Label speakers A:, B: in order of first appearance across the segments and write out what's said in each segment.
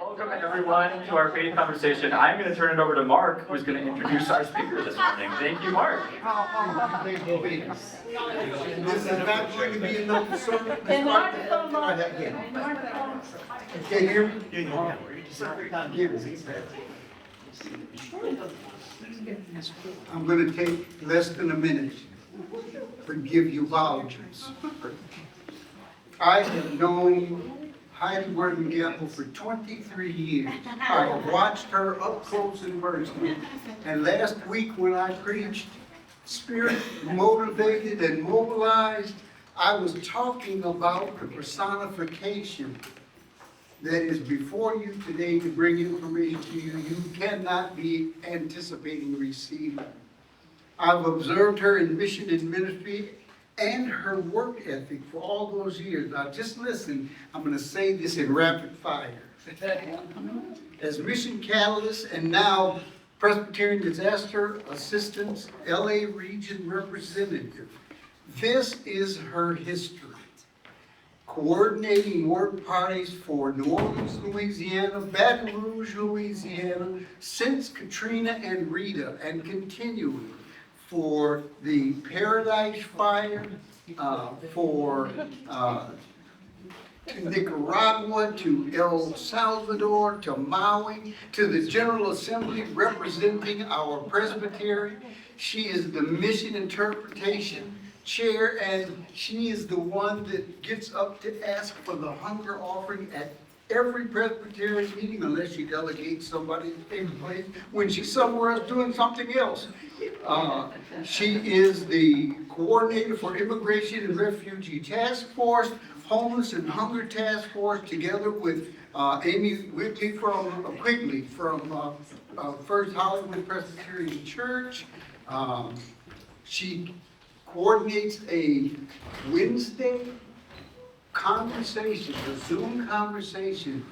A: Welcome everyone to our faith conversation. I'm going to turn it over to Mark, who's going to introduce our speaker this morning. Thank you, Mark.
B: This is not going to be enough sermon. Okay, here. I'm going to take less than a minute to give you vouchers. I have known Heidi Worthen Gamble for 23 years. I have watched her up close and personal. And last week when I preached Spirit Motivated and Mobilized, I was talking about the personification that is before you today to bring information to you you cannot be anticipating receiving. I've observed her in mission and ministry and her work ethic for all those years. Now just listen, I'm going to say this in rapid fire. As mission catalyst and now Presbyterian Disaster Assistance LA Region Representative, this is her history. Coordinating work parties for New Orleans, Louisiana, Baton Rouge, Louisiana, since Katrina and Rita, and continuing for the Paradise Fire, for Nicaragua, to El Salvador, to Maui, to the General Assembly representing our Presbytery. She is the mission interpretation chair, and she is the one that gets up to ask for the hunger offering at every Presbyterian meeting, unless she delegates somebody to take the place when she's somewhere else doing something else. She is the coordinator for Immigration and Refugee Task Force, Homeless and Hunger Task Force, together with Amy Quigley from First Hollywood Presbyterian Church. She coordinates a Wednesday conversation, a Zoom conversation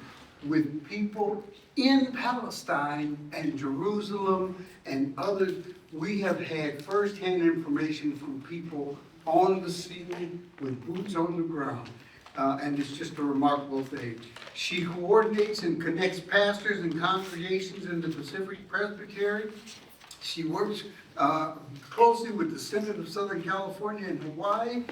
B: with people in Palestine and Jerusalem and others. We have had firsthand information from people on the scene with boots on the ground. And it's just a remarkable thing. She coordinates and connects pastors and congregations in the Pacific Presbytery. She works closely with the Synod of Southern California and Hawaii,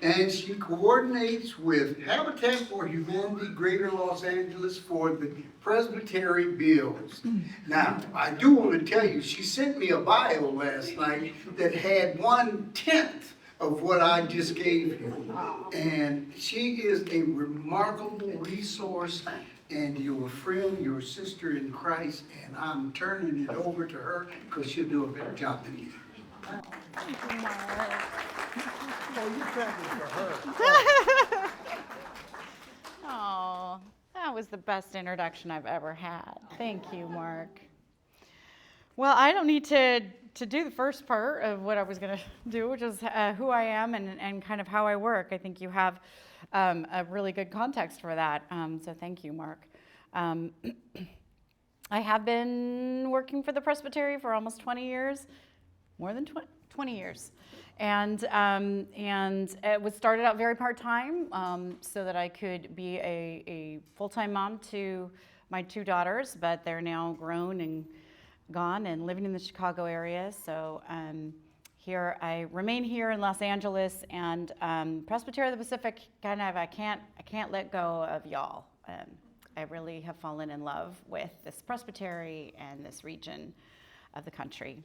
B: and she coordinates with Habitat for Humanity Greater Los Angeles for the Presbytery bills. Now, I do want to tell you, she sent me a bio last night that had 1/10 of what I just gave you. And she is a remarkable resource and your friend, your sister in Christ, and I'm turning it over to her because she'll do a better job than you.
C: Oh, you clapping for her.
D: Oh, that was the best introduction I've ever had. Thank you, Mark. Well, I don't need to do the first part of what I was going to do, which is who I am and kind of how I work. I think you have a really good context for that. So thank you, Mark. I have been working for the Presbytery for almost 20 years, more than 20 years. And it was started out very part-time so that I could be a full-time mom to my 2 daughters, but they're now grown and gone and living in the Chicago area. So here I remain here in Los Angeles, and Presbytery of the Pacific, kind of I can't let go of y'all. I really have fallen in love with this Presbytery and this region of the country.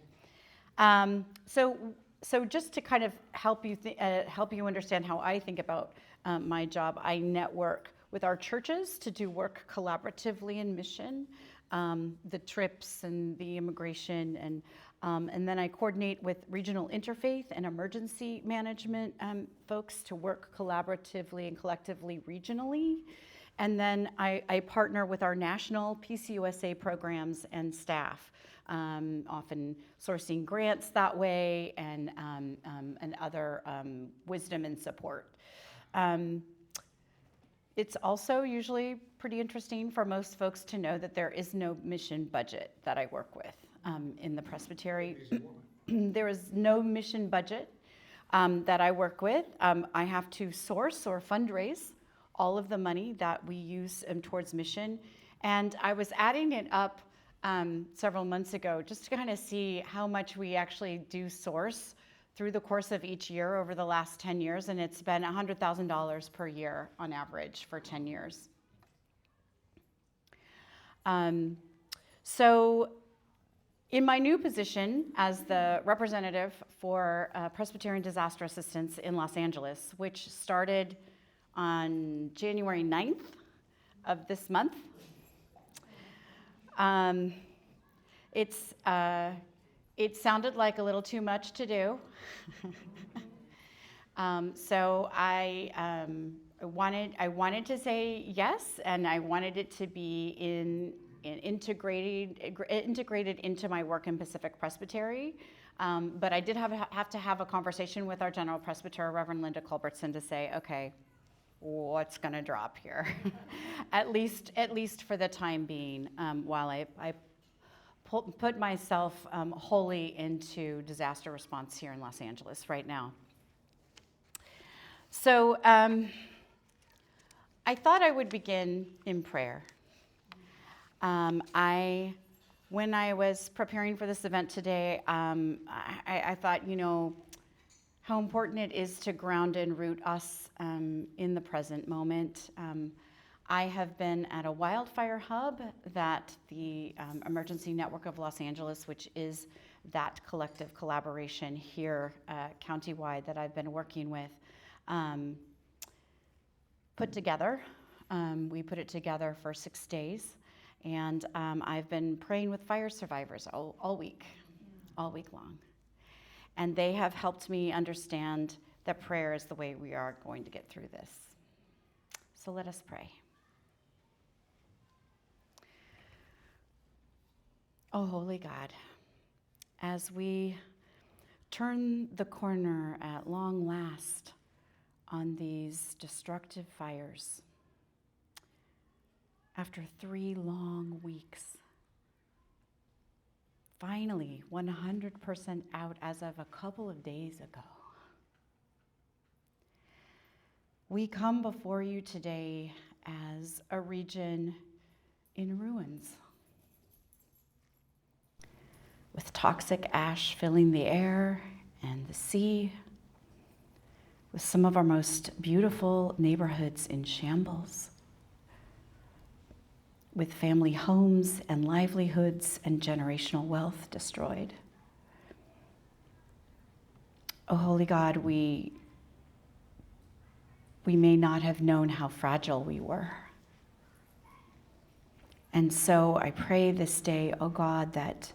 D: So just to kind of help you understand how I think about my job, I network with our churches to do work collaboratively in mission, the trips and the immigration, and then I coordinate with regional interfaith and emergency management folks to work collaboratively and collectively regionally. And then I partner with our national PCUSA programs and staff, often sourcing grants that way and other wisdom and support. It's also usually pretty interesting for most folks to know that there is no mission budget that I work with in the Presbytery. There is no mission budget that I work with. I have to source or fundraise all of the money that we use towards mission, And I was adding it up several months ago just to kind of see how much we actually do source through the course of each year over the last 10 years, and it's been $100,000 per year on average for 10 years. So in my new position as the representative for Presbyterian Disaster Assistance in Los Angeles, which started on January 9th of this month, it sounded like a little too much to do. So I wanted to say yes, and I wanted it to be integrated into my work in Pacific Presbytery. But I did have to have a conversation with our general presbyter, Reverend Linda Culbertson, to say, okay, what's going to drop here? at least for the time being, while I put myself wholly into disaster response here in Los Angeles right now. So I thought I would begin in prayer. When I was preparing for this event today, I thought, how important it is to ground and root us in the present moment. I have been at a wildfire hub that the Emergency Network of Los Angeles, which is that collective collaboration here countywide that I've been working with, put together. We put it together for 6 days. And I've been praying with fire survivors all week long. And they have helped me understand that prayer is the way we are going to get through this. So let us pray. Oh, holy God, as we turn the corner at long last on these destructive fires, after 3 long weeks, finally 100% out as of a couple of days ago, we come before you today as a region in ruins, with toxic ash filling the air and the sea, with some of our most beautiful neighborhoods in shambles, with family homes and livelihoods and generational wealth destroyed. Oh, holy God, we may not have known how fragile we were. And so I pray this day, oh God, that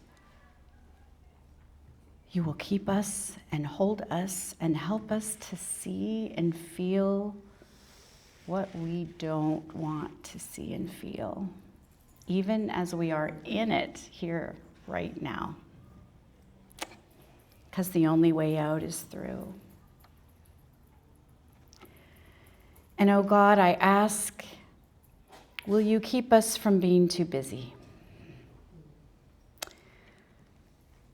D: you will keep us and hold us and help us to see and feel what we don't want to see and feel, even as we are in it here right now. Because the only way out is through. And oh God, I ask, will you keep us from being too busy?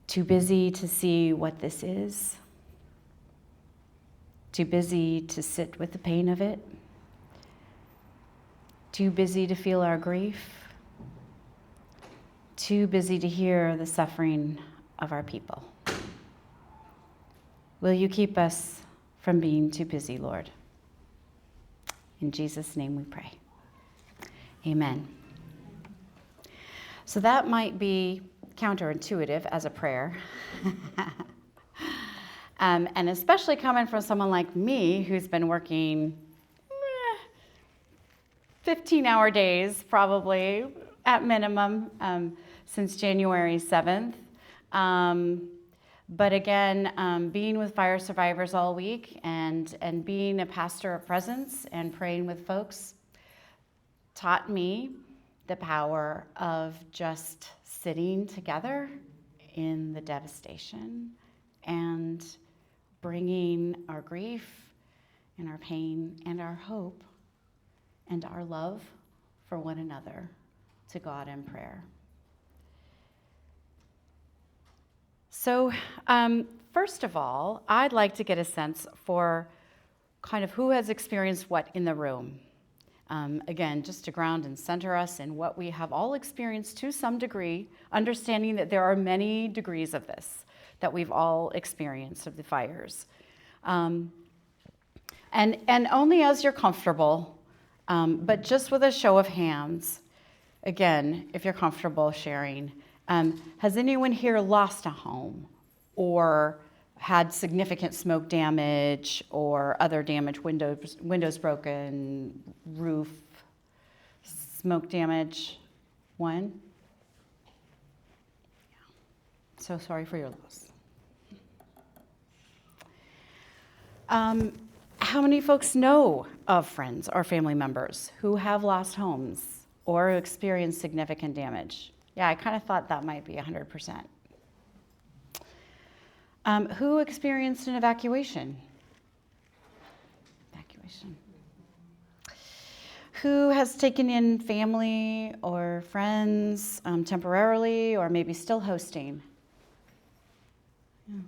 D: Too busy to see what this is. Too busy to sit with the pain of it. Too busy to feel our grief. Too busy to hear the suffering of our people. Will you keep us from being too busy, Lord? In Jesus' name we pray. Amen. So that might be counterintuitive as a prayer. And especially coming from someone like me who's been working 15-hour days probably at minimum since January 7th. But again, being with fire survivors all week and being a pastor of presence and praying with folks taught me the power of just sitting together in the devastation and bringing our grief and our pain and our hope and our love for one another to God in prayer. So first of all, I'd like to get a sense for kind of who has experienced what in the room. Again, just to ground and center us in what we have all experienced to some degree, understanding that there are many degrees of this that we've all experienced of the fires. And only as you're comfortable, but just with a show of hands, again, if you're comfortable sharing, has anyone here lost a home or had significant smoke damage or other damage, windows broken, roof, smoke damage? One? Yeah. So sorry for your loss. How many folks know of friends or family members who have lost homes or experienced significant damage? Yeah, I kind of thought that might be 100%. Who experienced an evacuation? Who has taken in family or friends temporarily or maybe still hosting? Yeah.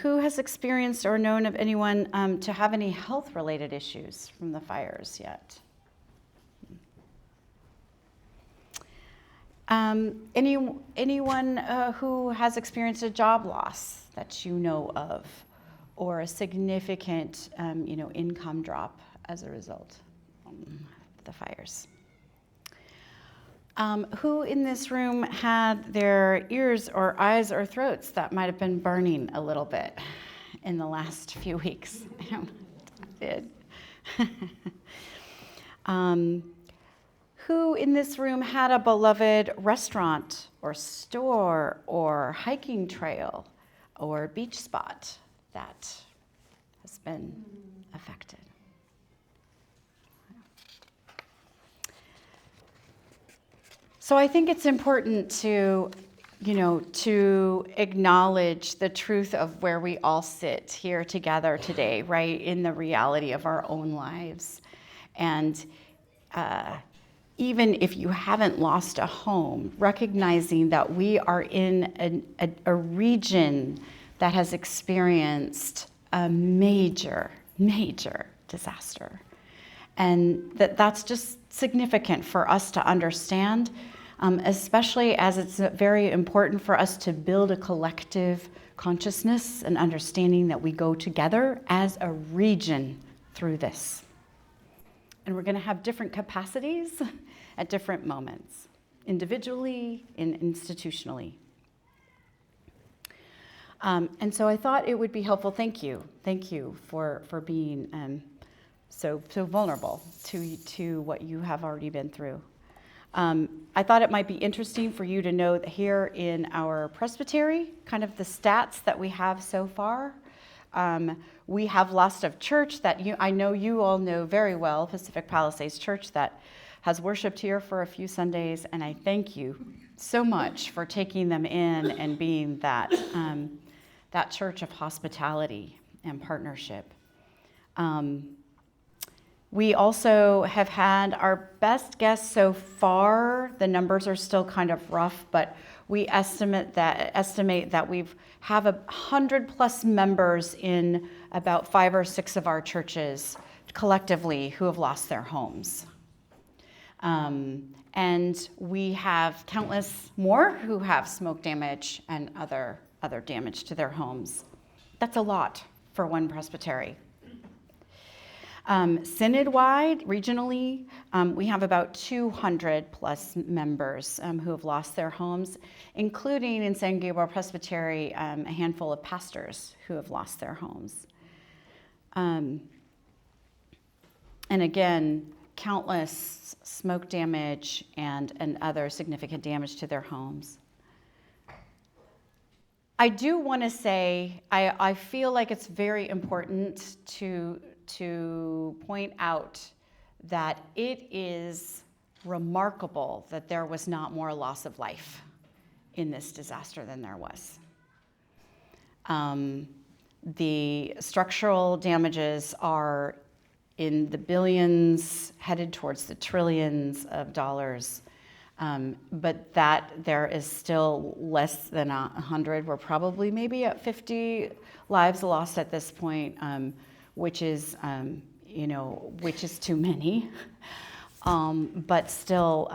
D: Who has experienced or known of anyone to have any health-related issues from the fires yet? Anyone who has experienced a job loss that you know of, or a significant, income drop as a result of the fires? Who in this room had their ears or eyes or throats that might have been burning a little bit in the last few weeks? I did. Who in this room had a beloved restaurant or store or hiking trail or beach spot that has been affected? So I think it's important to acknowledge the truth of where we all sit here together today, right, in the reality of our own lives. And even if you haven't lost a home, recognizing that we are in a region that has experienced a major, major disaster. And that's just significant for us to understand, especially as it's very important for us to build a collective consciousness and understanding that we go together as a region through this. And we're going to have different capacities at different moments, individually and institutionally. And so I thought it would be helpful. Thank you for being so vulnerable to what you have already been through. I thought it might be interesting for you to know that here in our Presbytery, kind of the stats that we have so far. We have lost a church that I know you all know very well, Pacific Palisades Church, that has worshiped here for a few Sundays, and I thank you so much for taking them in and being that church of hospitality and partnership. We also have had our best guess so far. The numbers are still kind of rough, but we estimate that we have 100+ members in about 5 or 6 of our churches collectively who have lost their homes. And we have countless more who have smoke damage and other damage to their homes. That's a lot for one presbytery. Synod-wide, regionally, we have about 200+ members who have lost their homes, including in San Gabriel Presbytery, a handful of pastors who have lost their homes. And again, countless smoke damage and other significant damage to their homes. I do want to say, I feel like it's very important to point out that it is remarkable that there was not more loss of life in this disaster than there was. The structural damages are in the billions, headed towards the trillions of dollars, but that there is still less than 100. We're probably maybe at 50 lives lost at this point, which is which is too many. But still,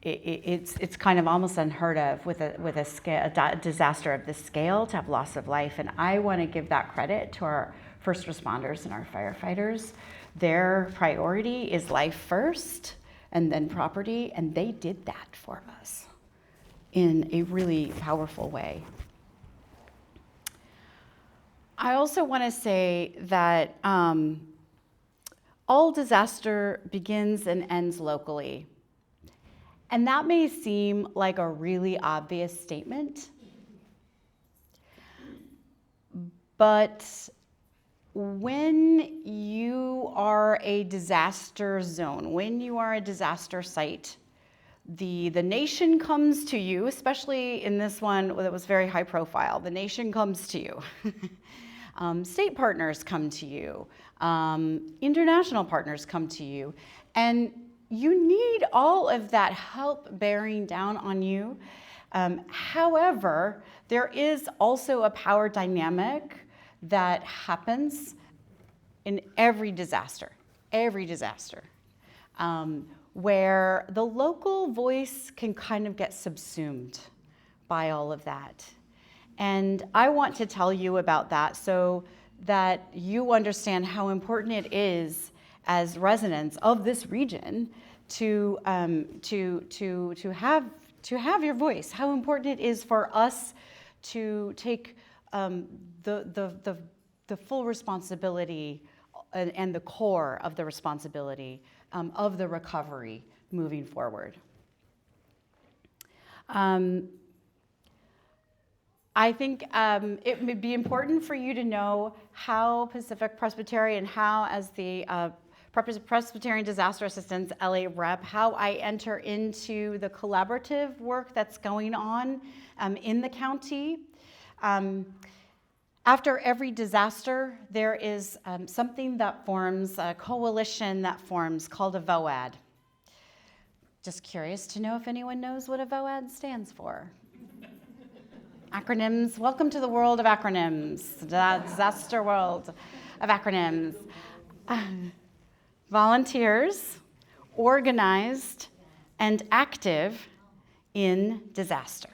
D: it's kind of almost unheard of with a disaster of this scale to have loss of life. And I want to give that credit to our first responders and our firefighters. Their priority is life first and then property, and they did that for us in a really powerful way. I also want to say that all disaster begins and ends locally. And that may seem like a really obvious statement, but when you are a disaster zone, when you are a disaster site, the nation comes to you, especially in this one that was very high profile. The nation comes to you. State partners come to you. International partners come to you. And you need all of that help bearing down on you. However, there is also a power dynamic that happens in every disaster, where the local voice can kind of get subsumed by all of that. And I want to tell you about that so that you understand how important it is as residents of this region to have your voice, how important it is for us to take the full responsibility and the core of the responsibility of the recovery moving forward. I think it would be important for you to know how Pacific Presbyterian, how as the Presbyterian Disaster Assistance LA rep, how I enter into the collaborative work that's going on in the county. After every disaster, there is something that forms, a coalition that forms called a VOAD. Just curious to know if anyone knows what a VOAD stands for. Acronyms. Welcome to the world of acronyms, the disaster world of acronyms. Volunteers, organized, and active in disaster.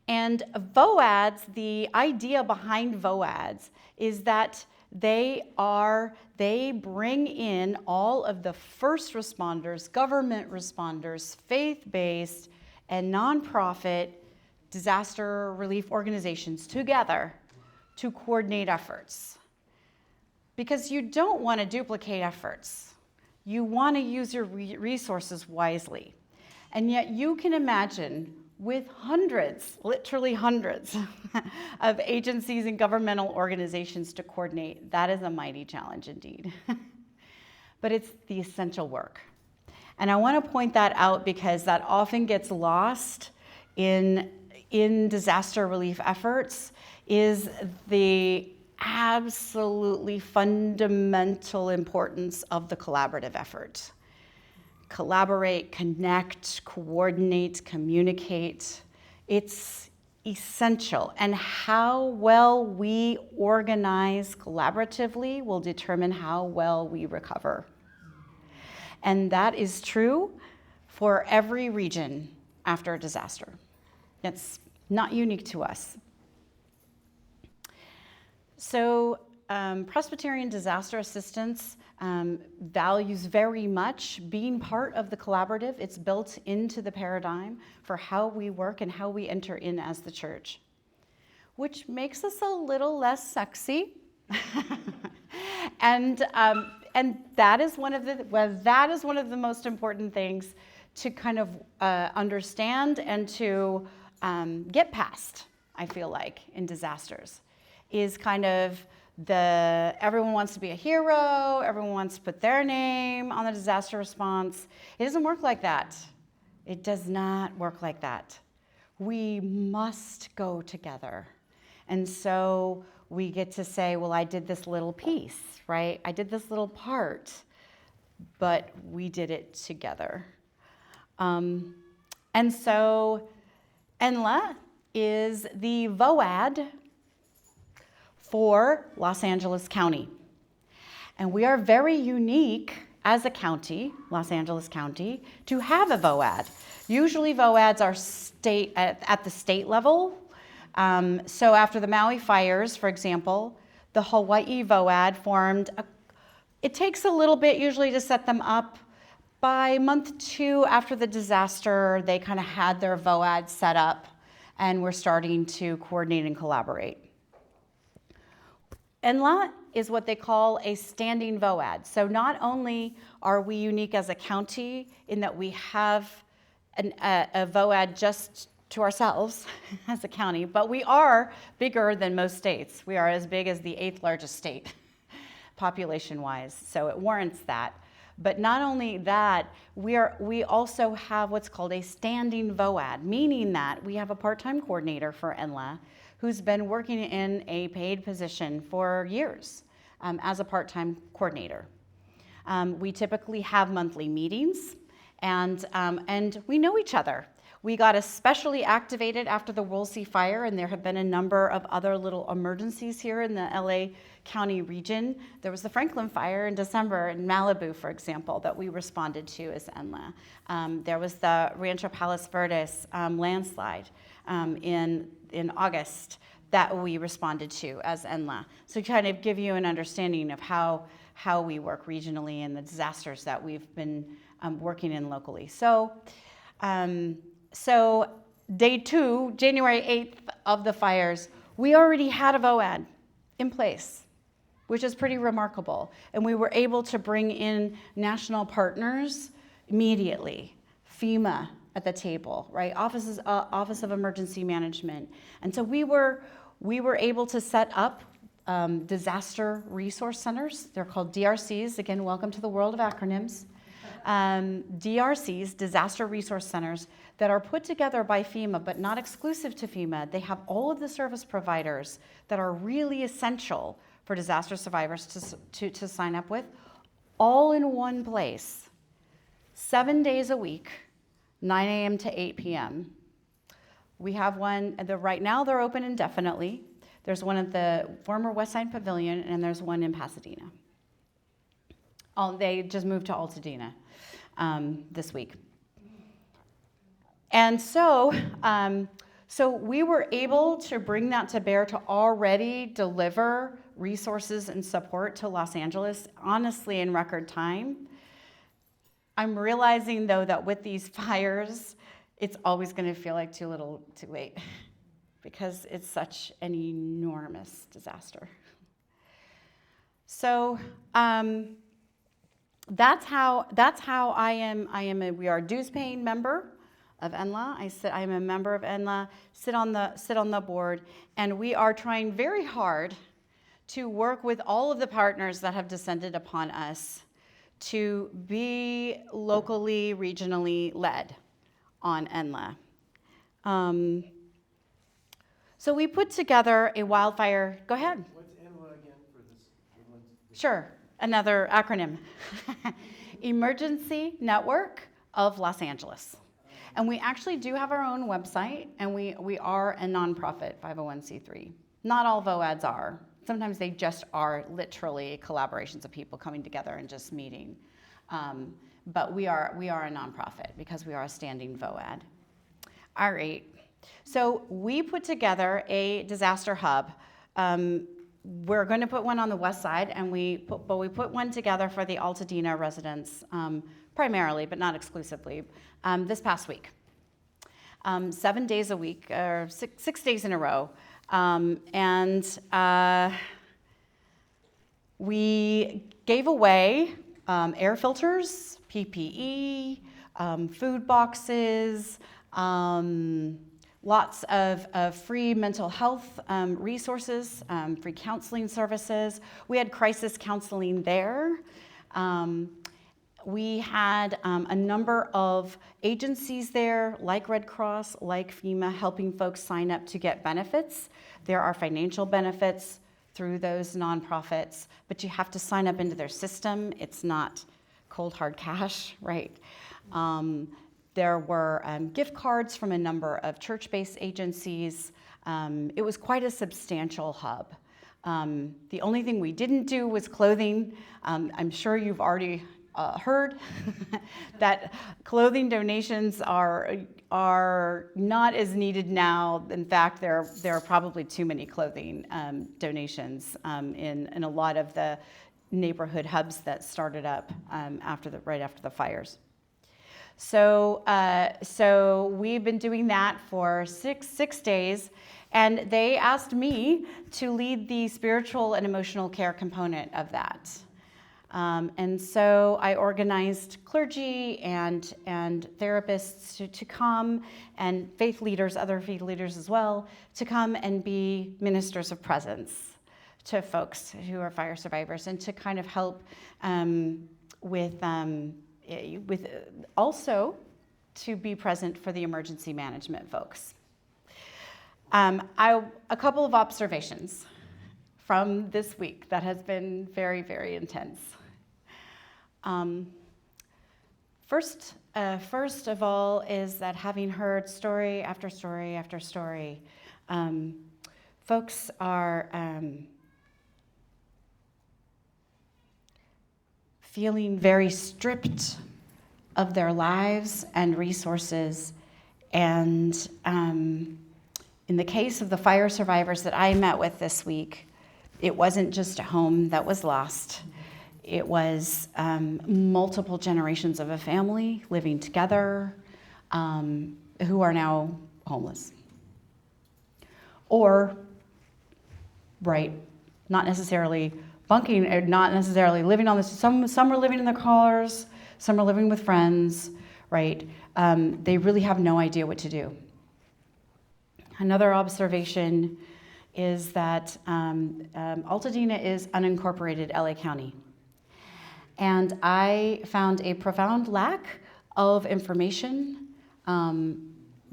D: And VOADs, the idea behind VOADs is that they bring in all of the first responders, government responders, faith-based, and nonprofit disaster relief organizations together to coordinate efforts. Because you don't want to duplicate efforts. You want to use your resources wisely. And yet you can imagine with hundreds, literally hundreds, of agencies and governmental organizations to coordinate, that is a mighty challenge indeed. But it's the essential work. And I want to point that out because that often gets lost in disaster relief efforts, is the absolutely fundamental importance of the collaborative effort. Collaborate, connect, coordinate, communicate. It's essential. And how well we organize collaboratively will determine how well we recover. And that is true for every region after a disaster. It's not unique to us. So Presbyterian Disaster Assistance values very much being part of the collaborative. It's built into the paradigm for how we work and how we enter in as the church, which makes us a little less sexy. And that is one of the most important things to kind of understand and to get past, I feel like, in disasters, is kind of everyone wants to be a hero, everyone wants to put their name on the disaster response. It doesn't work like that. It does not work like that. We must go together. And so we get to say, well, I did this little piece, right? I did this little part, but we did it together. And so NLA is the VOAD for Los Angeles County. And we are very unique as a county, Los Angeles County, to have a VOAD. Usually VOADs are at the state level. So after the Maui fires, for example, the Hawaii VOAD formed. It takes a little bit usually to set them up. By month 2 after the disaster, they kind of had their VOAD set up and we're starting to coordinate and collaborate. NLA is what they call a standing VOAD. So not only are we unique as a county in that we have a VOAD just to ourselves as a county, but we are bigger than most states. We are as big as the 8th largest state, population-wise, so it warrants that. But not only that, we also have what's called a standing VOAD, meaning that we have a part-time coordinator for NLA who's been working in a paid position for years as a part-time coordinator. We typically have monthly meetings, and we know each other. We got especially activated after the Woolsey fire, and there have been a number of other little emergencies here in the LA County region. There was the Franklin fire in December in Malibu, for example, that we responded to as NLA. There was the Rancho Palos Verdes landslide in August that we responded to as NLA. So kind of give you an understanding of how we work regionally and the disasters that we've been working in locally. So day 2, January 8th of the fires, we already had a VOAD in place, which is pretty remarkable. And we were able to bring in national partners immediately. FEMA at the table, right? Office of Emergency Management. And so we were able to set up disaster resource centers. They're called DRCs. Again, welcome to the world of acronyms. DRCs, disaster resource centers, that are put together by FEMA, but not exclusive to FEMA. They have all of the service providers that are really essential for disaster survivors to sign up with, all in one place, 7 days a week, 9 a.m. to 8 p.m. We have one, right now they're open indefinitely. There's one at the former Westside Pavilion, and there's one in Pasadena. They just moved to Altadena this week. And so we were able to bring that to bear to already deliver resources and support to Los Angeles, honestly, in record time. I'm realizing, though, that with these fires, it's always going to feel like too little, too late, because it's such an enormous disaster. So that's how we are a dues-paying member of NLA. I am a member of NLA, sit on the board, and we are trying very hard to work with all of the partners that have descended upon us to be locally, regionally led on NLA. So we put together a wildfire. Go ahead.
C: What's NLA again for this?
D: Sure, another acronym. Emergency Network of Los Angeles. And we actually do have our own website, and we are a nonprofit 501c3. Not all VOADs are. Sometimes they just are literally collaborations of people coming together and just meeting. But we are a nonprofit because we are a standing VOAD. All right. So we put together a disaster hub. We're going to put one on the west side, and we put one together for the Altadena residents, primarily, but not exclusively, this past week. 7 days a week, or six days in a row. We gave away air filters, PPE, food boxes, lots of free mental health resources, free counseling services. We had crisis counseling there. We had a number of agencies there, like Red Cross, like FEMA, helping folks sign up to get benefits. There are financial benefits through those nonprofits, but you have to sign up into their system. It's not cold hard cash, right? There were gift cards from a number of church-based agencies. It was quite a substantial hub. The only thing we didn't do was clothing. I'm sure you've already heard that clothing donations are not as needed now. In fact, there are probably too many clothing donations in a lot of the neighborhood hubs that started up right after the fires. So we've been doing that for six days, and they asked me to lead the spiritual and emotional care component of that. And so I organized clergy and therapists to come, and other faith leaders as well, to come and be ministers of presence to folks who are fire survivors, and to kind of help with also to be present for the emergency management folks. A couple of observations from this week that has been very, very intense. First of all is that having heard story after story after story, folks are feeling very stripped of their lives and resources. And in the case of the fire survivors that I met with this week, it wasn't just a home that was lost. It was multiple generations of a family living together who are now homeless. Or, not necessarily bunking, or not necessarily living on this. Some are living in their cars, some are living with friends, right? They really have no idea what to do. Another observation is that Altadena is unincorporated LA County. And I found a profound lack of information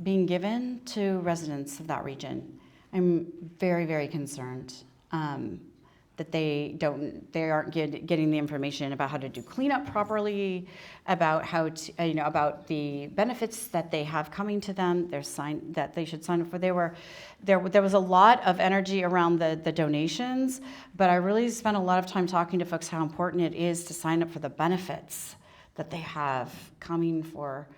D: being given to residents of that region. I'm very, very concerned that they aren't getting the information about how to do cleanup properly, about how to, about the benefits that they have coming to them. That they should sign up for. There was a lot of energy around the donations, but I really spent a lot of time talking to folks how important it is to sign up for the benefits that they have coming for,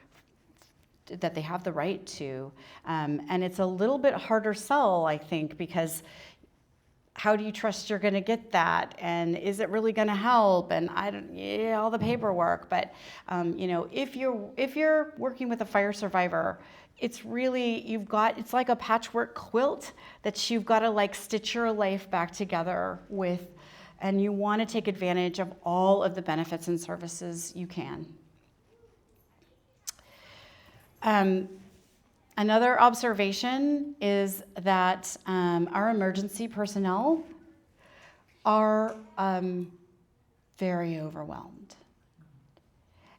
D: that they have the right to. And it's a little bit harder sell, I think, because how do you trust you're going to get that? And is it really going to help? And all the paperwork. But if you're working with a fire survivor, it's really it's like a patchwork quilt that you've got to stitch your life back together with, and you want to take advantage of all of the benefits and services you can. Another observation is that our emergency personnel are very overwhelmed.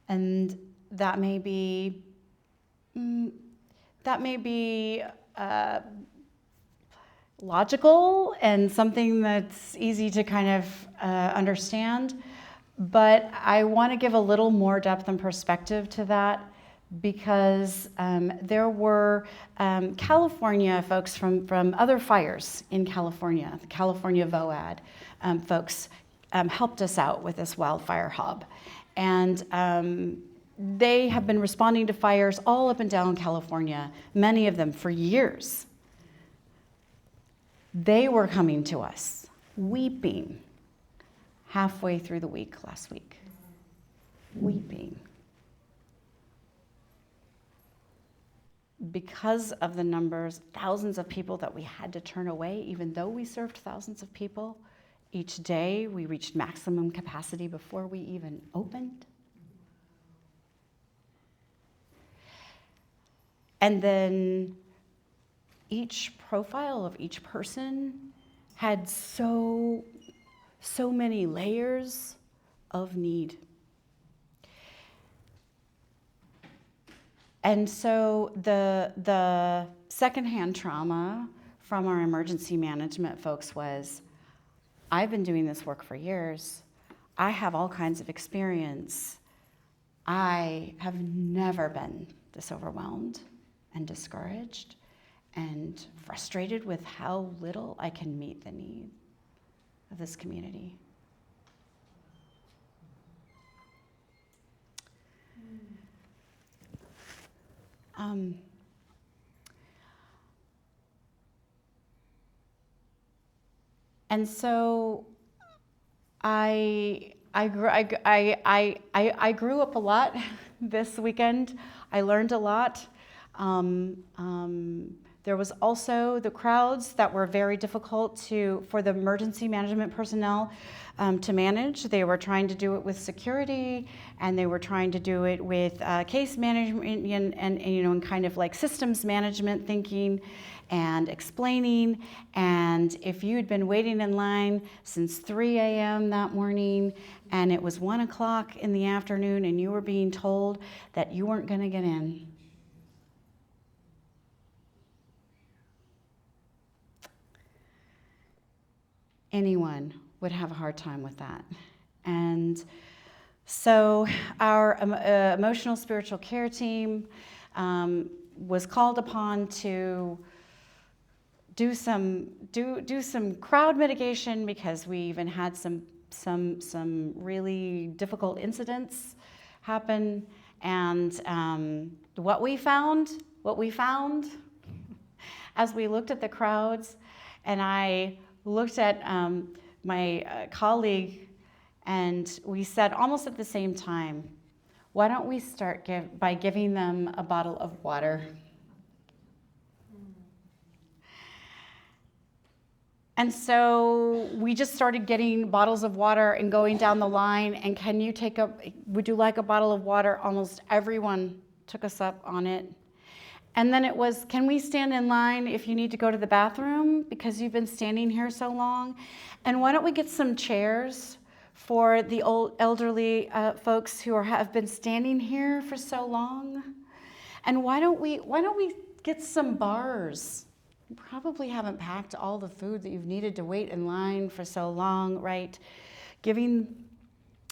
D: And that may be logical and something that's easy to kind of understand, but I want to give a little more depth and perspective to that, because there were California folks from other fires in California, the California VOAD folks helped us out with this wildfire hub. And they have been responding to fires all up and down California, many of them for years. They were coming to us, weeping, halfway through the week last week, weeping. Because of the numbers, thousands of people that we had to turn away, even though we served thousands of people, each day we reached maximum capacity before we even opened. And then each profile of each person had so many layers of need. And so the secondhand trauma from our emergency management folks was, I've been doing this work for years. I have all kinds of experience. I have never been this overwhelmed and discouraged and frustrated with how little I can meet the need. of this community. And so I grew up a lot this weekend. I learned a lot. There was also the crowds that were very difficult for the emergency management personnel to manage. They were trying to do it with security, and they were trying to do it with case management and kind of like systems management thinking and explaining. And if you had been waiting in line since 3 a.m. that morning, and it was 1 o'clock in the afternoon, and you were being told that you weren't going to get in, anyone would have a hard time with that. And so our emotional spiritual care team was called upon to do some crowd mitigation, because we even had some really difficult incidents happen. And what we found as we looked at the crowds, and I looked at my colleague, and we said almost at the same time, why don't we start by giving them a bottle of water? And so we just started getting bottles of water and going down the line, and would you like a bottle of water? Almost everyone took us up on it. And then it was, can we stand in line if you need to go to the bathroom because you've been standing here so long? And why don't we get some chairs for the old elderly folks who have been standing here for so long? And why don't we get some bars? You probably haven't packed all the food that you've needed to wait in line for so long, right? Giving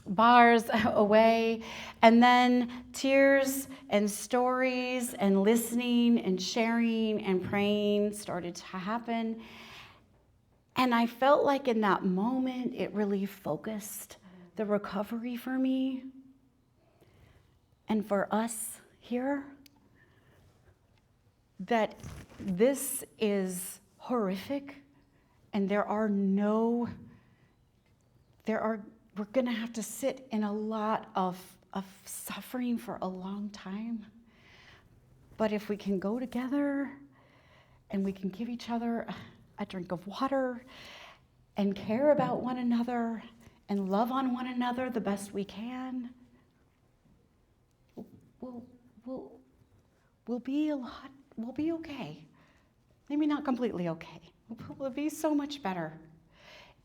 D: bars away, and then tears and stories and listening and sharing and praying started to happen. And I felt like in that moment, it really focused the recovery for me and for us here, that this is horrific, and we're going to have to sit in a lot of suffering for a long time. But if we can go together and we can give each other a drink of water and care about one another and love on one another the best we can, we'll be okay. Maybe not completely okay. We'll be so much better.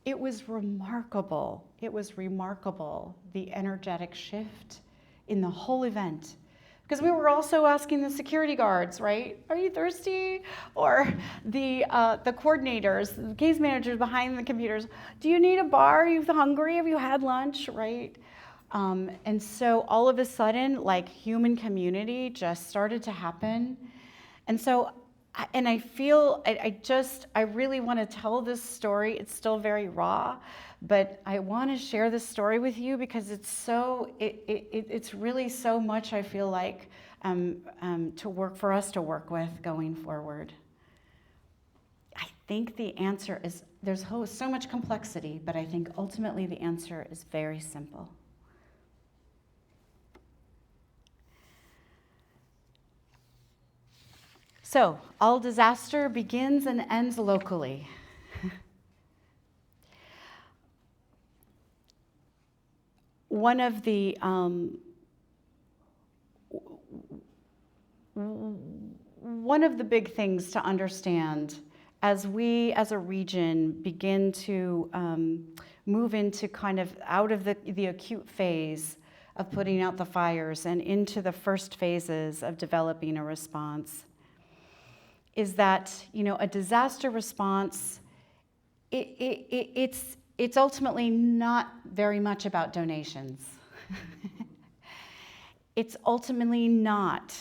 D: It was remarkable, the energetic shift in the whole event. Because we were also asking the security guards, right? Are you thirsty? Or the coordinators, the case managers behind the computers, do you need a bar? Are you hungry? Have you had lunch, right? And so all of a sudden, like, human community just started to happen. And so I feel, I really want to tell this story. It's still very raw, but I want to share this story with you because it's really so much, I feel like, for us to work with going forward. I think the answer is, there's so much complexity, but I think ultimately the answer is very simple. So, all disaster begins and ends locally. One of the big things to understand as we as a region begin to move into kind of out of the acute phase of putting out the fires and into the first phases of developing a response, is that, a disaster response, it's ultimately not very much about donations. It's ultimately not.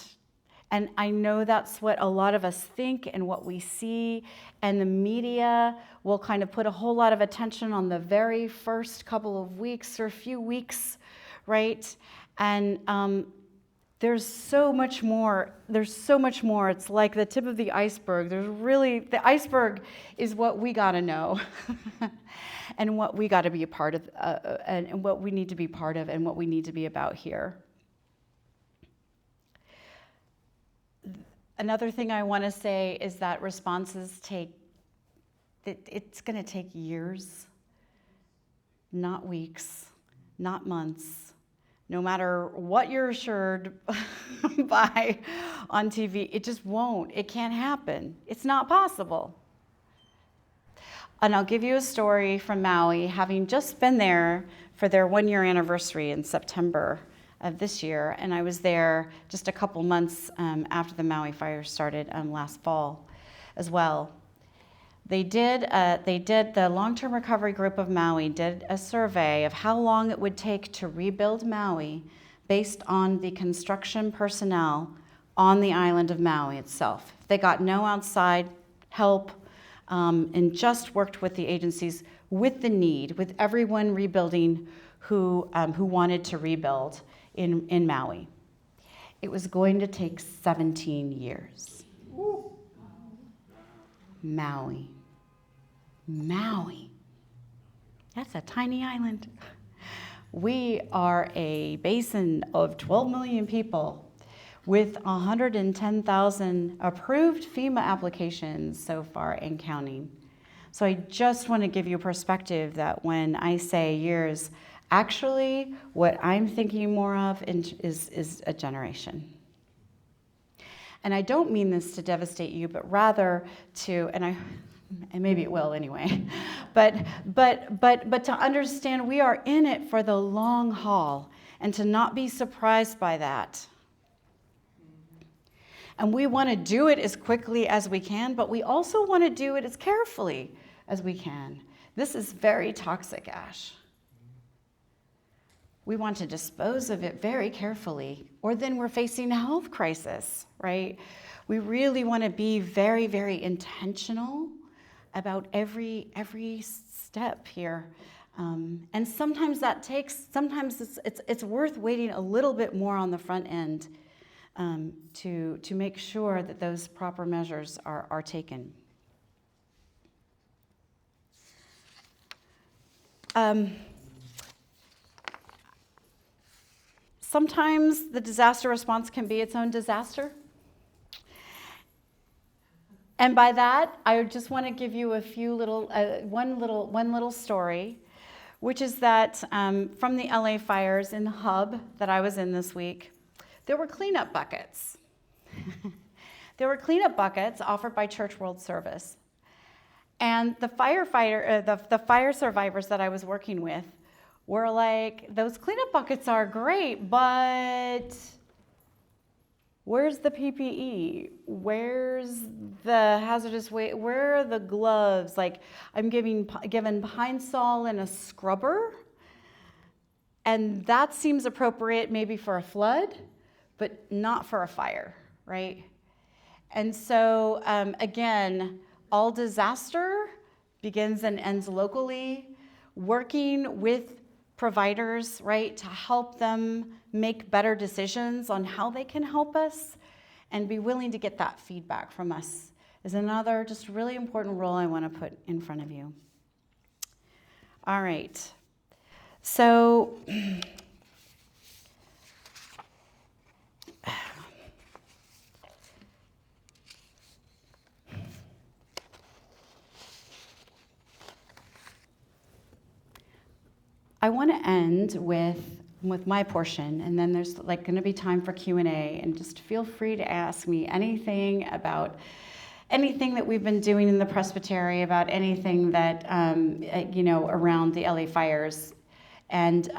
D: And I know that's what a lot of us think and what we see, and the media will kind of put a whole lot of attention on the very first couple of weeks or few weeks, right? And there's so much more. There's so much more. It's like the tip of the iceberg. The iceberg is what we got to know and what we got to be a part of, and what we need to be part of, and what we need to be about here. Another thing I want to say is that responses it's going to take years, not weeks, not months. No matter what you're assured by on TV, it just won't. It can't happen. It's not possible. And I'll give you a story from Maui, having just been there for their 1-year anniversary in September of this year. And I was there just a couple months after the Maui fire started last fall as well. The long-term recovery group of Maui did a survey of how long it would take to rebuild Maui based on the construction personnel on the island of Maui itself. They got no outside help and just worked with the agencies with the need, with everyone rebuilding who wanted to rebuild in Maui. It was going to take 17 years. Maui. That's a tiny island. We are a basin of 12 million people with 110,000 approved FEMA applications so far and counting. So I just want to give you perspective that when I say years, actually what I'm thinking more of is a generation. And I don't mean this to devastate you, but rather to, and maybe it will anyway, but to understand we are in it for the long haul, and to not be surprised by that. And we want to do it as quickly as we can, but we also want to do it as carefully as we can. This is very toxic ash. We want to dispose of it very carefully, or then we're facing a health crisis, right? We really want to be very, very intentional about every step here. And sometimes it's worth waiting a little bit more on the front end to make sure that those proper measures are taken. Sometimes the disaster response can be its own disaster. And by that, I just want to give you one little story, which is that from the LA fires in the hub that I was in this week, there were cleanup buckets. There were cleanup buckets offered by Church World Service. And the fire survivors that I was working with were like, those cleanup buckets are great, but where's the PPE? Where's the hazardous waste? Where are the gloves? Like, I'm given Pine Sol and a scrubber, and that seems appropriate maybe for a flood, but not for a fire, right? And so, again, all disaster begins and ends locally, working with providers, right, to help them make better decisions on how they can help us, and be willing to get that feedback from us is another just really important role I want to put in front of you. All right. So I want to end with my portion, and then there's going to be time for Q&A, and just feel free to ask me anything about anything that we've been doing in the Presbytery, about anything that around the LA fires. And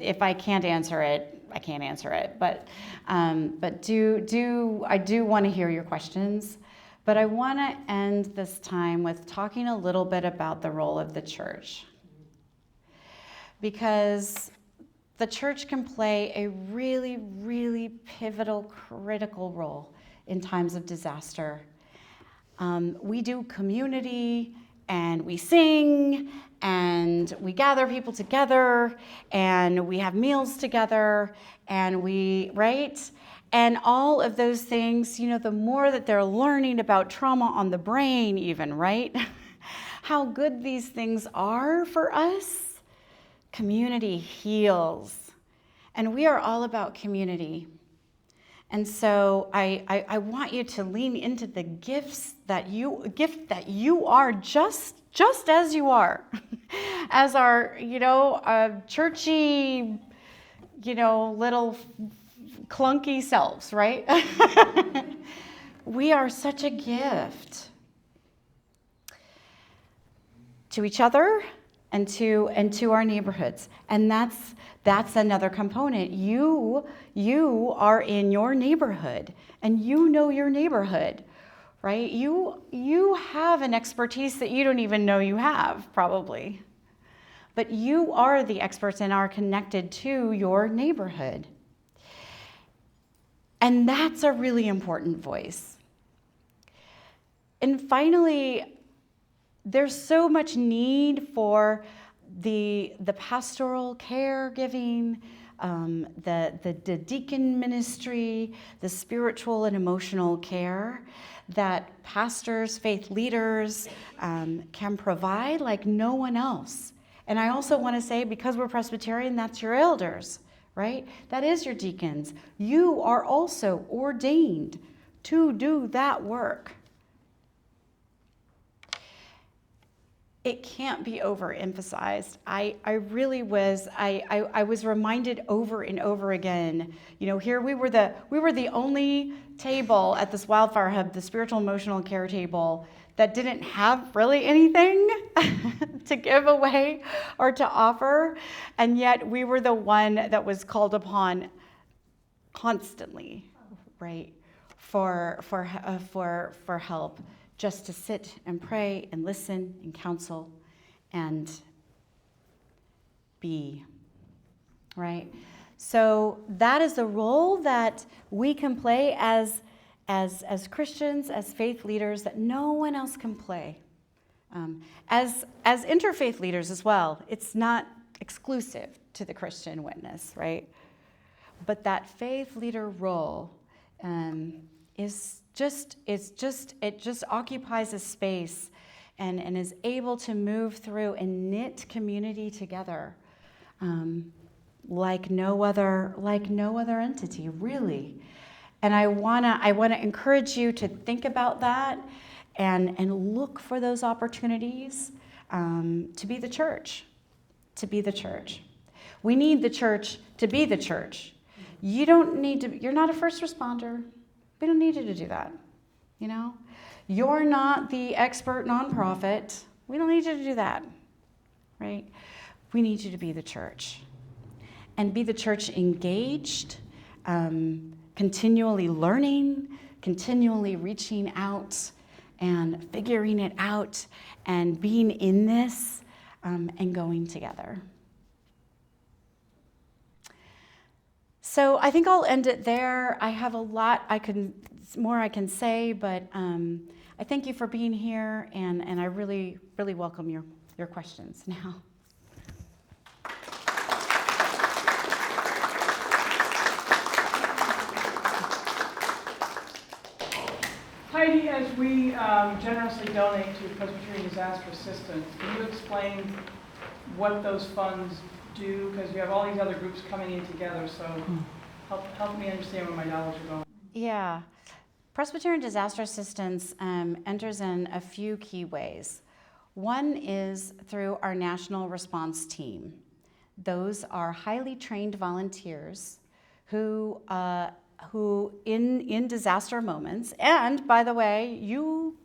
D: if I can't answer it, I can't answer it. But I do want to hear your questions. But I want to end this time with talking a little bit about the role of the church. Because the church can play a really, really pivotal, critical role in times of disaster. We do community, and we sing, and we gather people together, and we have meals together, and right? And all of those things, the more that they're learning about trauma on the brain even, right? How good these things are for us. Community heals. And we are all about community. And so I want you to lean into the gift that you are just as you are, as our, churchy, little clunky selves, right? We are such a gift to each other and to our neighborhoods. And that's another component. You are in your neighborhood, and you know your neighborhood, right? You have an expertise that you don't even know you have, probably. But you are the experts and are connected to your neighborhood. And that's a really important voice. And finally, there's so much need for the pastoral caregiving, the deacon ministry, the spiritual and emotional care that pastors, faith leaders can provide like no one else. And I also want to say, because we're Presbyterian, that's your elders, right? That is your deacons. You are also ordained to do that work. It can't be overemphasized. I really was. I was reminded over and over again. Here we were the only table at this wildfire hub, the spiritual emotional care table, that didn't have really anything to give away or to offer, and yet we were the one that was called upon constantly, right, for help. Just to sit and pray and listen and counsel and be, right? So that is the role that we can play as Christians, as faith leaders, that no one else can play. As interfaith leaders as well, it's not exclusive to the Christian witness, right? But that faith leader role it just occupies a space and is able to move through and knit community together like no other entity, really. And I wanna encourage you to think about that and look for those opportunities to be the church. We need the church to be the church. You're not a first responder. We don't need you to do that, You're not the expert nonprofit. We don't need you to do that, right? We need you to be the church. And be the church engaged, continually learning, continually reaching out and figuring it out and being in this and going together. So I think I'll end it there. I have a lot I can say, but I thank you for being here, and I really, really welcome your questions now.
E: Heidi, as we generously donate to Presbyterian Disaster Assistance, can you explain what those funds do? Because you have all these other groups coming in together, so help me understand where my dollars are going.
D: Yeah. Presbyterian Disaster Assistance enters in a few key ways. One is through our national response team. Those are highly trained volunteers who in disaster moments, and by the way,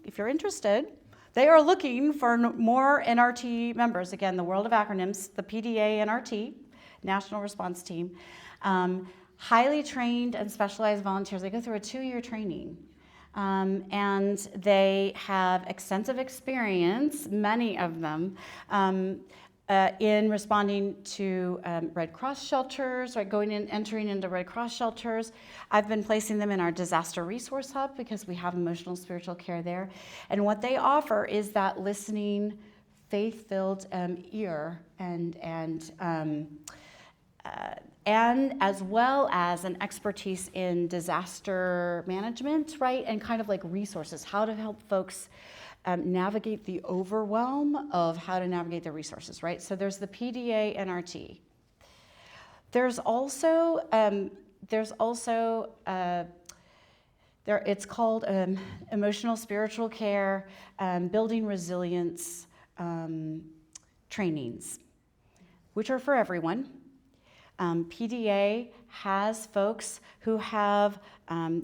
D: if you're interested, they are looking for more NRT members. Again, the world of acronyms, the PDA NRT, National Response Team. Highly trained and specialized volunteers. They go through a 2-year training. And they have extensive experience, many of them, in responding to Red Cross shelters, right, entering into Red Cross shelters. I've been placing them in our disaster resource hub because we have emotional spiritual care there. And what they offer is that listening, faith-filled ear and as well as an expertise in disaster management, right? And kind of like resources, how to help folks navigate the overwhelm of how to navigate the resources, right? So there's the PDA NRT. There's also it's called emotional spiritual care, building resilience trainings, which are for everyone. PDA has folks who have,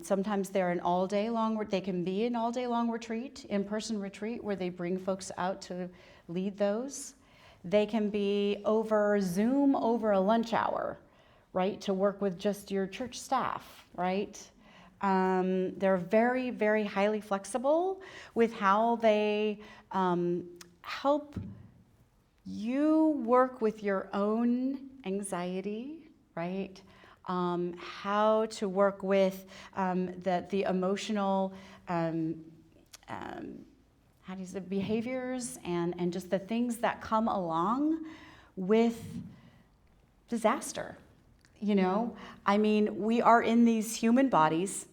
D: sometimes they're an all-day long, they can be an all-day-long retreat, in-person retreat, where they bring folks out to lead those. They can be over Zoom over a lunch hour, right, to work with just your church staff, right? They're very, very highly flexible with how they help you work with your own anxiety, right? How to work with the emotional, behaviors and just the things that come along with disaster. You know, I mean, we are in these human bodies,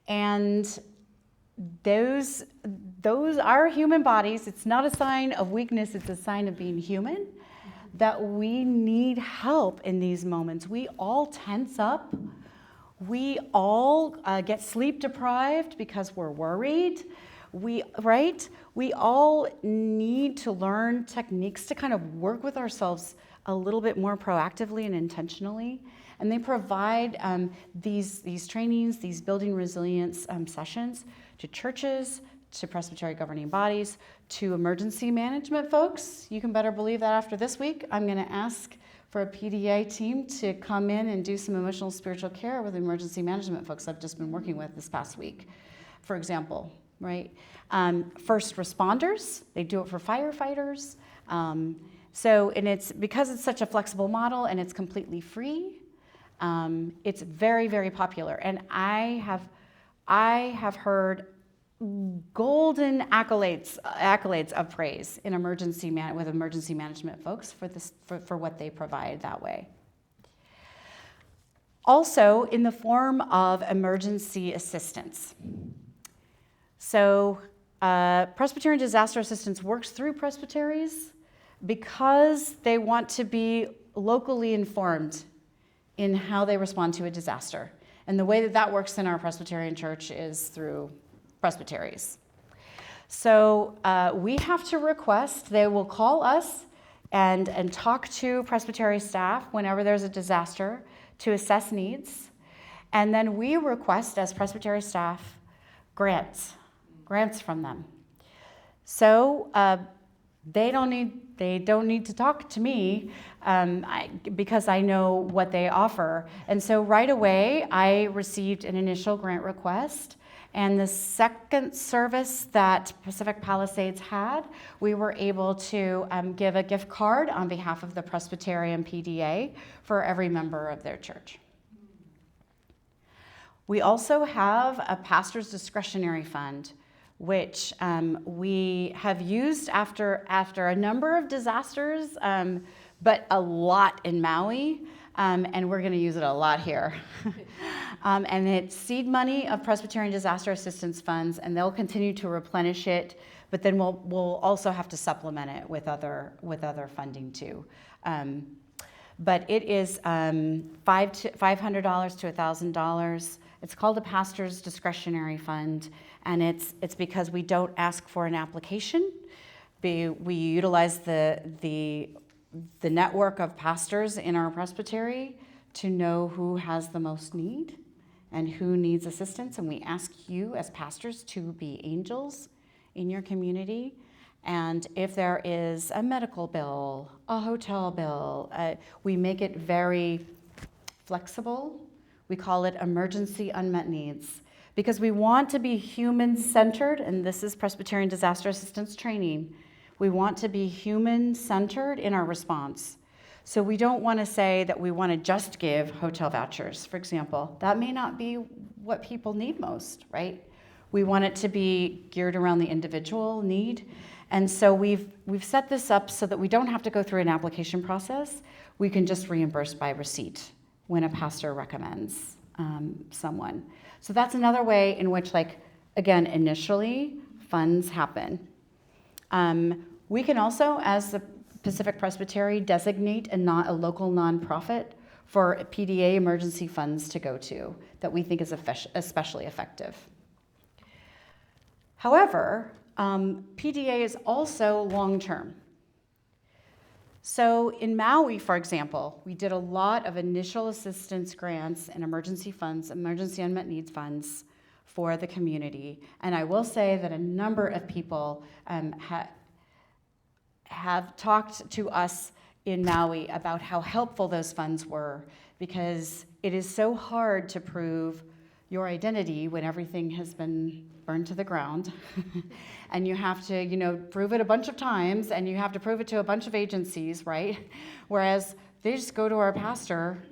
D: and those are human bodies. It's not a sign of weakness, it's a sign of being human, that we need help in these moments. We all tense up. We all get sleep deprived because we're worried. We all need to learn techniques to kind of work with ourselves a little bit more proactively and intentionally. And they provide these trainings, these building resilience sessions to churches, to Presbyterian governing bodies, to emergency management folks. You can better believe that after this week, I'm going to ask for a PDA team to come in and do some emotional spiritual care with emergency management folks I've just been working with this past week, for example, right? First responders, they do it for firefighters. And it's because it's such a flexible model and it's completely free, it's very, very popular. And I have heard golden accolades of praise in with emergency management folks for what they provide that way. Also, in the form of emergency assistance. So, Presbyterian Disaster Assistance works through presbyteries because they want to be locally informed in how they respond to a disaster. And the way that works in our Presbyterian church is through presbyteries. So we have to request, they will call us and talk to presbytery staff whenever there's a disaster to assess needs. And then we request, as presbytery staff, grants from them. So they don't need to talk to me because I know what they offer. And so right away, I received an initial grant request. And the second service that Pacific Palisades had, we were able to give a gift card on behalf of the Presbyterian PDA for every member of their church. We also have a pastor's discretionary fund, which we have used after a number of disasters, but a lot in Maui. And we're going to use it a lot here. And it's seed money of Presbyterian Disaster Assistance Funds, and they'll continue to replenish it, but then we'll also have to supplement it with other funding too. But it is $500 to $1,000. It's called a pastor's discretionary fund, and it's because we don't ask for an application. We utilize the network of pastors in our presbytery to know who has the most need and who needs assistance. And we ask you as pastors to be angels in your community. And if there is a medical bill, a hotel bill, we make it very flexible. We call it emergency unmet needs because we want to be human-centered, and this is Presbyterian Disaster Assistance training. We want to be human-centered in our response. So we don't want to say that we want to just give hotel vouchers, for example. That may not be what people need most, right? We want it to be geared around the individual need. And so we've set this up so that we don't have to go through an application process. We can just reimburse by receipt when a pastor recommends someone. So that's another way in which, like, again, initially, funds happen. We can also, as the Pacific Presbytery, designate a local nonprofit for PDA emergency funds to go to that we think is especially effective. However, PDA is also long-term. So in Maui, for example, we did a lot of initial assistance grants and emergency funds, emergency unmet needs funds for the community. And I will say that a number of people have talked to us in Maui about how helpful those funds were, because it is so hard to prove your identity when everything has been burned to the ground. And you have to, prove it a bunch of times, and you have to prove it to a bunch of agencies, right? Whereas they just go to our pastor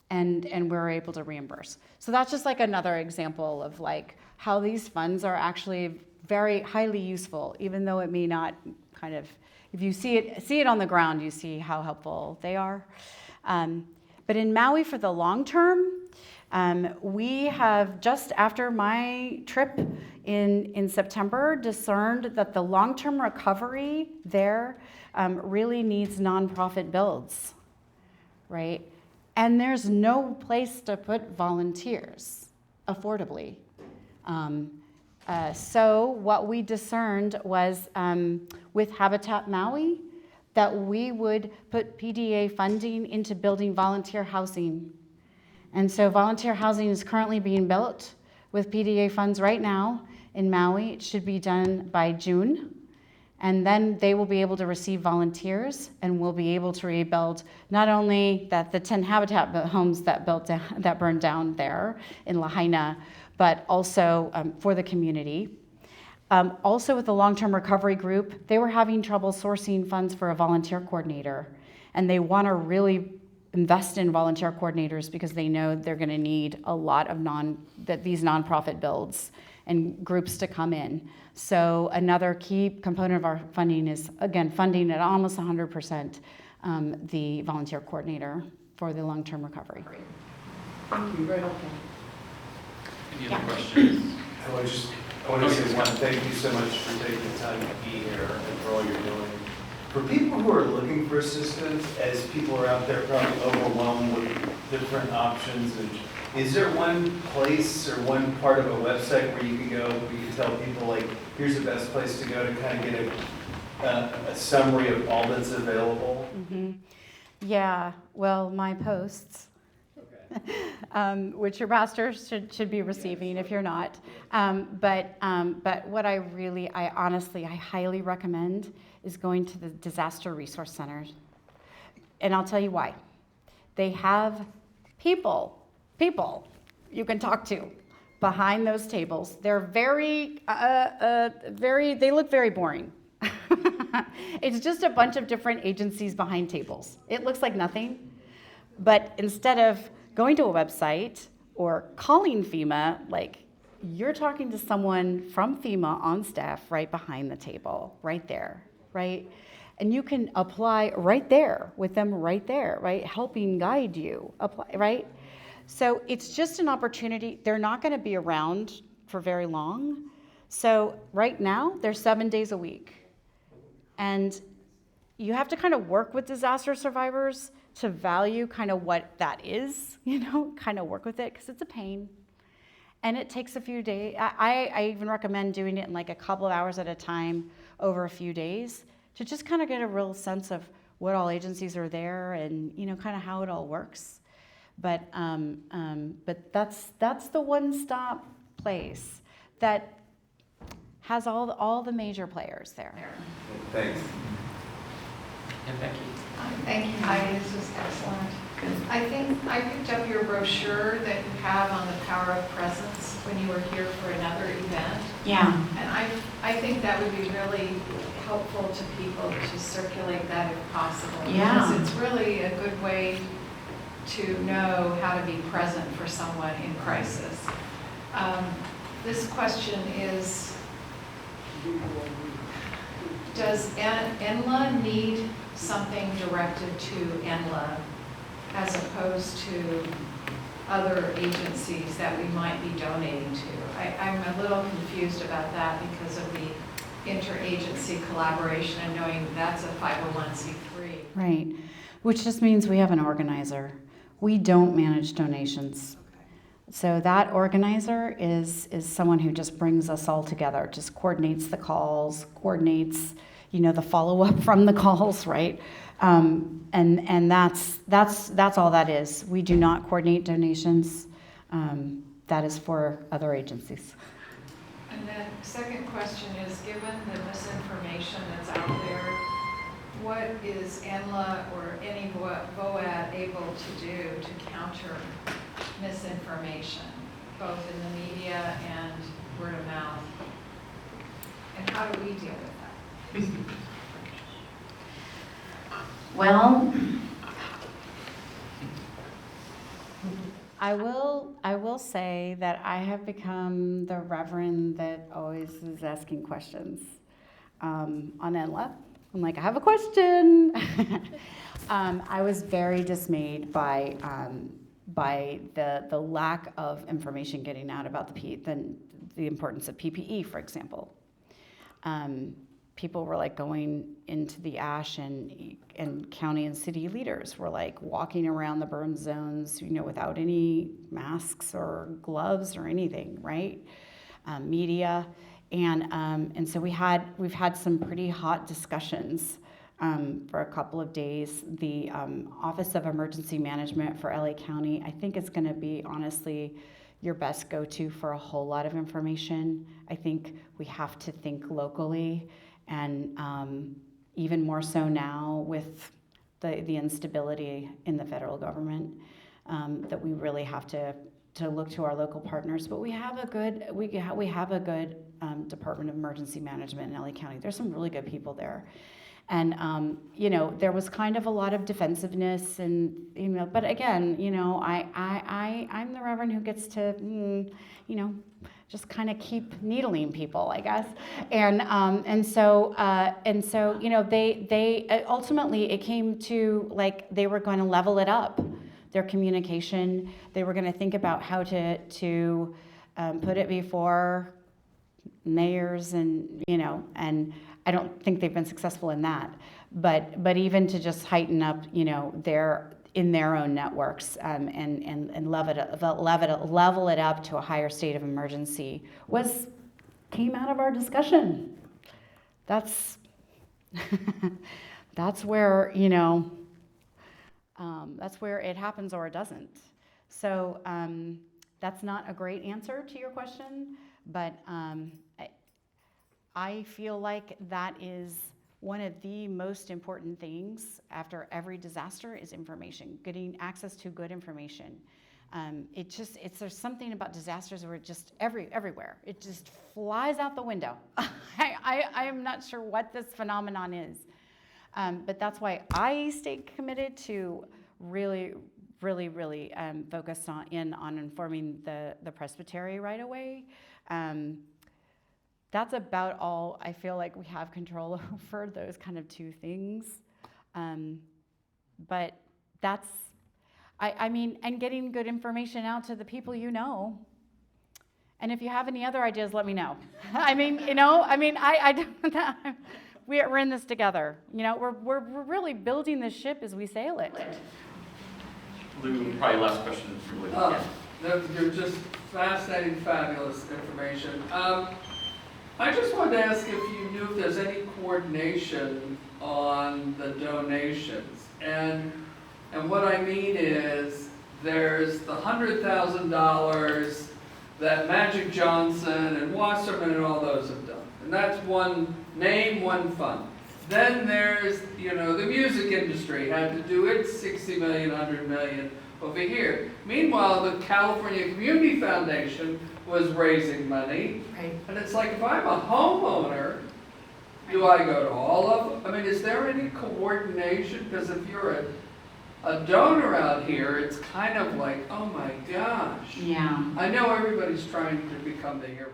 D: and we're able to reimburse. So that's just like another example of like how these funds are actually very highly useful, even though it may not kind of, if you see it on the ground, you see how helpful they are. But in Maui for the long term, we have, just after my trip in September, discerned that the long-term recovery there really needs nonprofit builds, right? And there's no place to put volunteers affordably. So what we discerned was with Habitat Maui, that we would put PDA funding into building volunteer housing. And so volunteer housing is currently being built with PDA funds right now in Maui. It should be done by June. And then they will be able to receive volunteers, and we'll be able to rebuild not only the 10 Habitat homes that burned down there in Lahaina, but also for the community. Also with the long-term recovery group, they were having trouble sourcing funds for a volunteer coordinator. And they want to really invest in volunteer coordinators because they know they're going to need a lot of these nonprofit builds and groups to come in. So another key component of our funding is, again, funding at almost 100% the volunteer coordinator for the long-term recovery.
E: Thank you, very helpful.
A: Any other questions?
C: I want to say one, thank you so much for taking the time to be here and for all you're doing. For people who are looking for assistance, as people are out there probably overwhelmed with different options, and is there one place or one part of a website where you can go, where you can tell people, like, here's the best place to go to kind of get a summary of all that's available?
D: Mm-hmm. Yeah, well, my posts, which your pastors should be receiving if you're not. But what I honestly highly recommend is going to the disaster resource centers. And I'll tell you why. They have people you can talk to behind those tables. They're they look very boring. It's just a bunch of different agencies behind tables. It looks like nothing, but instead of going to a website or calling FEMA, like, you're talking to someone from FEMA on staff right behind the table, right there, right? And you can apply right there with them right there, right? Helping guide you, apply, right? So it's just an opportunity. They're not going to be around for very long. So right now, they're 7 days a week. And you have to kind of work with disaster survivors to value kind of what that is, kind of work with it, because it's a pain. And it takes a few days. I even recommend doing it in like a couple of hours at a time over a few days to just kind of get a real sense of what all agencies are there and, kind of how it all works. But that's the one-stop place that has all the major players there.
C: Thanks.
A: And Becky.
F: Thank you, Heidi. This was excellent. I think I picked up your brochure that you have on the power of presence when you were here for another event.
D: Yeah.
F: And I think that would be really helpful to people to circulate that if possible.
D: Yeah.
F: Because it's really a good way to know how to be present for someone in crisis. This question is, does NLA need something directed to NLA as opposed to other agencies that we might be donating to? I'm a little confused about that because of the interagency collaboration and knowing that's a 501c3.
D: Right, which just means we have an organizer. We don't manage donations. So that organizer is someone who just brings us all together, just coordinates the calls, coordinates, the follow-up from the calls, right? And that's all that is. We do not coordinate donations. That is for other agencies.
F: And then second question is, given the misinformation that's out there, what is NLA or any VOAD able to do to counter misinformation, both in the media and word of mouth? And how do we deal with that?
D: Well, I will say that I have become the reverend that always is asking questions on NLA. I'm like, I have a question. I was very dismayed by the lack of information getting out about the importance of PPE, for example. People were like going into the ash, and county and city leaders were like walking around the burn zones, without any masks or gloves or anything, right? Media, and so we've had some pretty hot discussions for a couple of days. The Office of Emergency Management for LA County, I think, is going to be honestly your best go-to for a whole lot of information. I think we have to think locally. And even more so now with the instability in the federal government, that we really have to look to our local partners. But we have a good Department of Emergency Management in LA County. There's some really good people there, and there was kind of a lot of defensiveness, and but again, I'm the reverend who gets to just kind of keep needling people, I guess, and so they ultimately, it came to like they were going to level it up, their communication. They were going to think about how to put it before mayors, and I don't think they've been successful in that, but even to just heighten up in their own networks, and level it up to a higher state of emergency came out of our discussion. That's where that's where it happens or it doesn't. So that's not a great answer to your question, but I feel like that is one of the most important things after every disaster is information, getting access to good information. There's something about disasters where it just everywhere. It just flies out the window. I am not sure what this phenomenon is, but that's why I stay committed to really focus on informing the Presbytery right away. That's about all I feel like we have control over, those kind of two things. But that's, and getting good information out to the people And if you have any other ideas, let me know. We're in this together. We're really building this ship as we sail it.
A: Lou, probably last question for Lou. Yeah.
G: They're just fascinating, fabulous information. I just wanted to ask if you knew if there's any coordination on the donations. And what I mean is, there's the $100,000 that Magic Johnson and Wasserman and all those have done. And that's one name, one fund. Then there's, the music industry had to do its 60 million, 100 million over here. Meanwhile, the California Community Foundation was raising money.
D: Right.
G: And it's like, if I'm a homeowner Do I go to all of them? I mean, is there any coordination? Because if you're a donor out here, it's kind of like, oh my gosh.
D: Yeah.
G: I know everybody's trying to become the hero.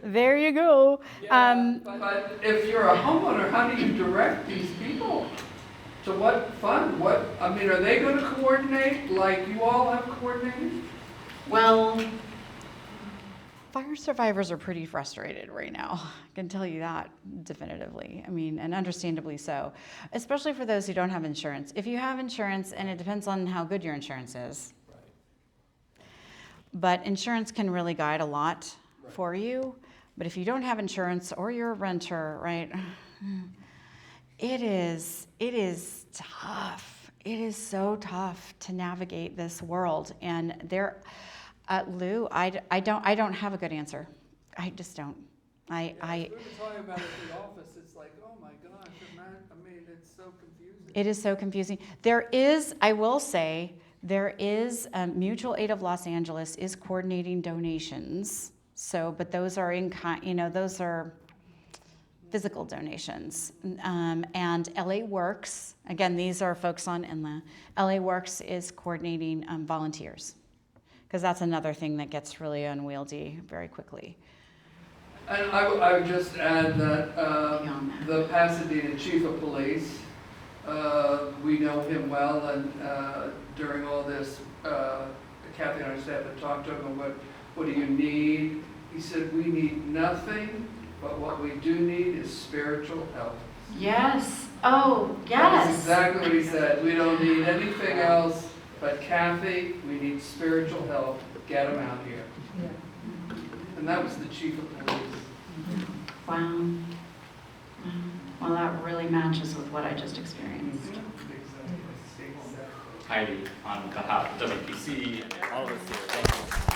D: There you go.
G: But if you're a homeowner, how do you direct these people? To what fund? What, I mean, are they going to coordinate like you all have coordinated?
D: Well, fire survivors are pretty frustrated right now. I can tell you that definitively. I mean, and understandably so, especially for those who don't have insurance. If you have insurance, and it depends on how good your insurance is, but insurance can really guide a lot for you. But if you don't have insurance or you're a renter, right, it is tough. It is so tough to navigate this world. And there, Lou, I don't have a good answer. I just don't.
G: We were talking about it at the office. It's like, oh my gosh, I mean, it's so confusing.
D: It is so confusing. There is, I will say, there is Mutual Aid of Los Angeles is coordinating donations. So, but those are those are physical donations. And LA Works, again, these are folks on INLA. LA Works is coordinating volunteers, because that's another thing that gets really unwieldy very quickly.
G: And I would just add that the Pasadena Chief of Police, we know him well, and during all this, Kathy and I sat and talked to him, and what do you need? He said, we need nothing, but what we do need is spiritual help.
D: Yes. Oh,
G: That's exactly what he said. We don't need anything else, but Kathy, we need spiritual help. Get them out here.
E: Yeah.
G: And that was the Chief of Police.
D: Wow. Well, that really matches with what I just experienced.
G: Exactly.
A: Heidi, on behalf of WPC and all of us here, thank you.